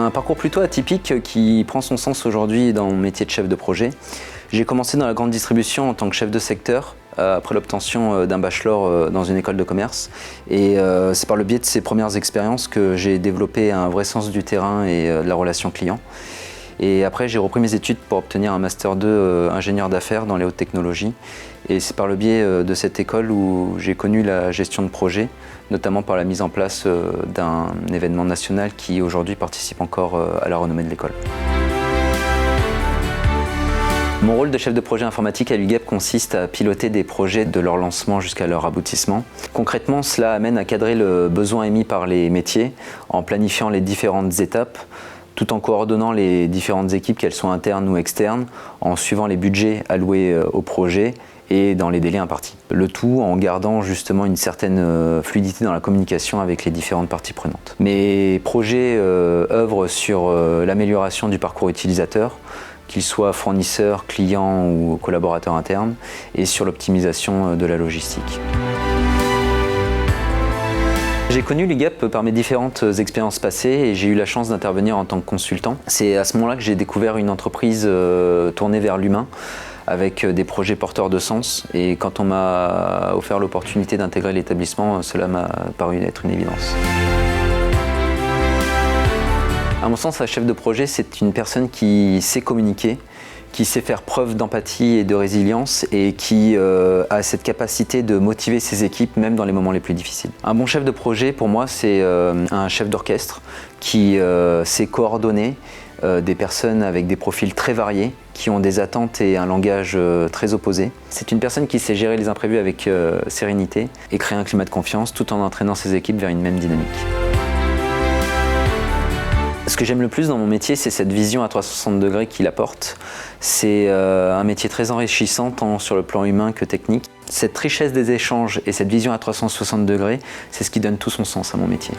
un parcours plutôt atypique qui prend son sens aujourd'hui dans mon métier de chef de projet. J'ai commencé dans la grande distribution en tant que chef de secteur, après l'obtention d'un bachelor dans une école de commerce. Et c'est par le biais de ces premières expériences que j'ai développé un vrai sens du terrain et de la relation client. Et après, j'ai repris mes études pour obtenir un Master 2 ingénieur d'affaires dans les hautes technologies. Et c'est par le biais de cette école où j'ai connu la gestion de projet, notamment par la mise en place d'un événement national qui aujourd'hui participe encore à la renommée de l'école. Mon rôle de chef de projet informatique à l'UGEP consiste à piloter des projets de leur lancement jusqu'à leur aboutissement. Concrètement, cela amène à cadrer le besoin émis par les métiers en planifiant les différentes étapes, tout en coordonnant les différentes équipes, qu'elles soient internes ou externes, en suivant les budgets alloués au projet et dans les délais impartis. Le tout en gardant justement une certaine fluidité dans la communication avec les différentes parties prenantes. Mes projets œuvrent sur l'amélioration du parcours utilisateur, qu'il soit fournisseur, client ou collaborateur interne, et sur l'optimisation de la logistique. J'ai connu l'UGEP par mes différentes expériences passées et j'ai eu la chance d'intervenir en tant que consultant. C'est à ce moment-là que j'ai découvert une entreprise tournée vers l'humain avec des projets porteurs de sens. Et quand on m'a offert l'opportunité d'intégrer l'établissement, cela m'a paru être une évidence. À mon sens, un chef de projet, c'est une personne qui sait communiquer, qui sait faire preuve d'empathie et de résilience et qui a cette capacité de motiver ses équipes même dans les moments les plus difficiles. Un bon chef de projet, pour moi, c'est un chef d'orchestre qui sait coordonner des personnes avec des profils très variés, qui ont des attentes et un langage très opposé. C'est une personne qui sait gérer les imprévus avec sérénité et créer un climat de confiance tout en entraînant ses équipes vers une même dynamique. Ce que j'aime le plus dans mon métier, c'est cette vision à 360 degrés qu'il apporte. C'est un métier très enrichissant, tant sur le plan humain que technique. Cette richesse des échanges et cette vision à 360 degrés, c'est ce qui donne tout son sens à mon métier.